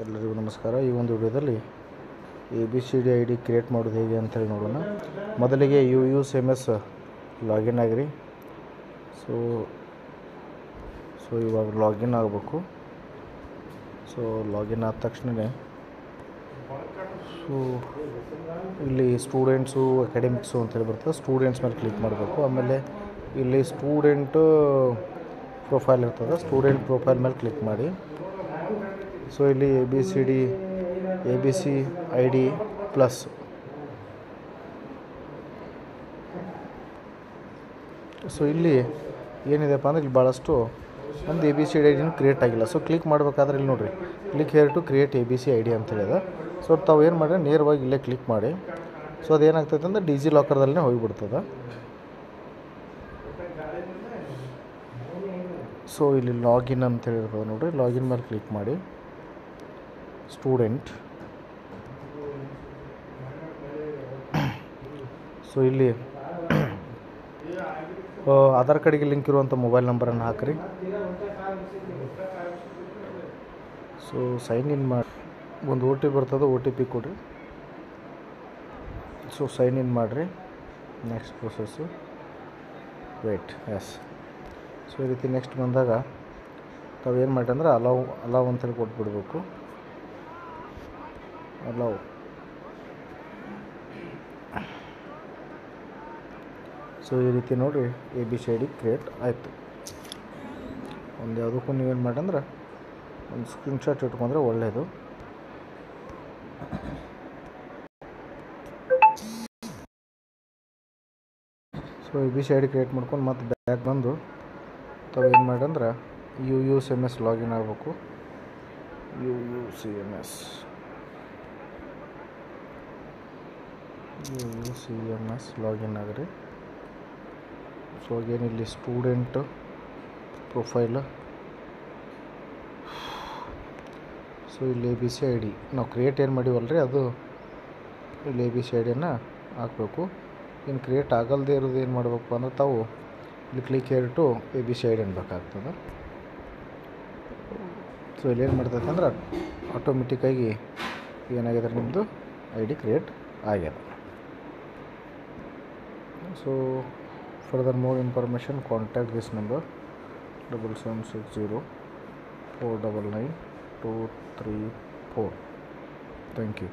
ಎಲ್ಲರಿಗೂ ನಮಸ್ಕಾರ. ಈ ಒಂದು ವಿಡಿಯೋದಲ್ಲಿ ABCD ID ಕ್ರಿಯೇಟ್ ಮಾಡೋದು ಹೇಗೆ ಅಂತೇಳಿ ನೋಡೋಣ. ಮೊದಲಿಗೆ UUCMS ಲಾಗಿನ್ ಆಗಿರಿ. ಸೊ ಇವಾಗ ಲಾಗಿನ್ ಆಗಬೇಕು. ಸೊ ಲಾಗಿನ್ ಆದ ತಕ್ಷಣವೇ ಇಲ್ಲಿ ಸ್ಟೂಡೆಂಟ್ಸು ಅಕಾಡೆಮಿಕ್ಸು ಅಂತೇಳಿ ಬರ್ತದೆ. ಸ್ಟೂಡೆಂಟ್ಸ್ ಮೇಲೆ ಕ್ಲಿಕ್ ಮಾಡಬೇಕು. ಆಮೇಲೆ ಇಲ್ಲಿ ಸ್ಟೂಡೆಂಟ್ ಪ್ರೊಫೈಲ್ ಇರ್ತದೆ. ಸ್ಟೂಡೆಂಟ್ ಪ್ರೊಫೈಲ್ ಮೇಲೆ ಕ್ಲಿಕ್ ಮಾಡಿ. ಸೊ ಇಲ್ಲಿ ABC ID ಪ್ಲಸ್ ಸೊ ಇಲ್ಲಿ ಏನಿದೆಪ್ಪ ಅಂದರೆ ಇಲ್ಲಿ ಭಾಳಷ್ಟು ಒಂದು ABCD ಐಡಿನೂ ಕ್ರಿಯೇಟ್ ಆಗಿಲ್ಲ. ಸೊ ಕ್ಲಿಕ್ ಮಾಡಬೇಕಾದ್ರೆ ಇಲ್ಲಿ ನೋಡಿರಿ, click here to create ABC ID ಅಂತೇಳಿದೆ. ಸೊ ತಾವು ಏನು ಮಾಡಿ ನೇರವಾಗಿ ಇಲ್ಲೇ ಕ್ಲಿಕ್ ಮಾಡಿ. ಸೊ ಅದೇನಾಗ್ತೈತೆ ಅಂದರೆ ಡಿಜಿ ಲಾಕರ್ದಲ್ಲೇ ಹೋಗಿಬಿಡ್ತದೆ. ಸೊ ಇಲ್ಲಿ ಲಾಗಿನ್ ಅಂತೇಳಿ ಇರ್ತದೆ ನೋಡಿರಿ, ಲಾಗಿನ್ ಮೇಲೆ ಕ್ಲಿಕ್ ಮಾಡಿ. ಸ್ಟೂಡೆಂಟ್ ಸೊ ಇಲ್ಲಿ ಆಧಾರ್ ಕಾರ್ಡಿಗೆ ಲಿಂಕ್ ಇರುವಂಥ ಮೊಬೈಲ್ ನಂಬರನ್ನು ಹಾಕಿರಿ. ಸೊ ಸೈನ್ ಇನ್ ಮಾಡಿ ಒಂದು OTP ಬರ್ತದೆ, OTP ಕೊಡಿರಿ. ಸೊ ಸೈನ್ ಇನ್ ಮಾಡಿರಿ. ನೆಕ್ಸ್ಟ್ ಪ್ರೊಸೆಸ್ಸು ವೇಟ್ ಎಸ್. ಸೊ ಈ ರೀತಿ ನೆಕ್ಸ್ಟ್ ಬಂದಾಗ ತಾವು ಏನು ಮಾಡಿ ಅಂದರೆ ಅಲಾವ್ ಅಂತೇಳಿ ಕೊಟ್ಬಿಡ್ಬೇಕು. ಅಲಾವ್. ಸೊ ಈ ರೀತಿ ನೋಡಿ ABCD ಕ್ರಿಯೇಟ್ ಆಯಿತು. ಒಂದು ಯಾವುದಕ್ಕೂ ನೀವೇನು ಮಾಡಿ ಅಂದ್ರೆ ಒಂದು ಸ್ಕ್ರೀನ್ಶಾಟ್ ಇಟ್ಕೊಂಡ್ರೆ ಒಳ್ಳೆಯದು. ಸೊ ABCD ಕ್ರಿಯೇಟ್ ಮಾಡ್ಕೊಂಡು ಮತ್ತೆ ಬ್ಯಾಕ್ ಬಂದು ತಾವು ಏನು ಮಾಡಿ ಅಂದ್ರೆ UUCMS ಲಾಗಿನ್ ಆಗಬೇಕು. UUCMS ಲಾಗಿನ್ ಆಗಿರಿ. ಸೊ ಏನಿಲ್ಲಿ ಸ್ಟೂಡೆಂಟ್ ಪ್ರೊಫೈಲ್. ಸೊ ಇಲ್ಲಿ ABC ID ನಾವು ಕ್ರಿಯೇಟ್ ಏನು ಮಾಡೀವಲ್ರಿ ಅದು ಇಲ್ಲಿ ABC IDಯನ್ನು ಹಾಕಬೇಕು. ಇನ್ನು ಕ್ರಿಯೇಟ್ ಆಗಲ್ದೇ ಇರೋದು ಏನು ಮಾಡಬೇಕು ಅಂದ್ರೆ ತಾವು ಇಲ್ಲಿ click here to ABC ID ಅನ್ಬೇಕಾಗ್ತದೆ. ಸೊ ಇಲ್ಲಿ ಏನು ಮಾಡ್ತೈತೆ ಅಂದ್ರೆ ಆಟೋಮೆಟಿಕ್ಕಾಗಿ ಏನಾಗಿದೆ ನಿಮ್ಮದು ID ಕ್ರಿಯೇಟ್ ಆಗ್ಯದ. So further more information contact this number 7760 499 234. Thank you.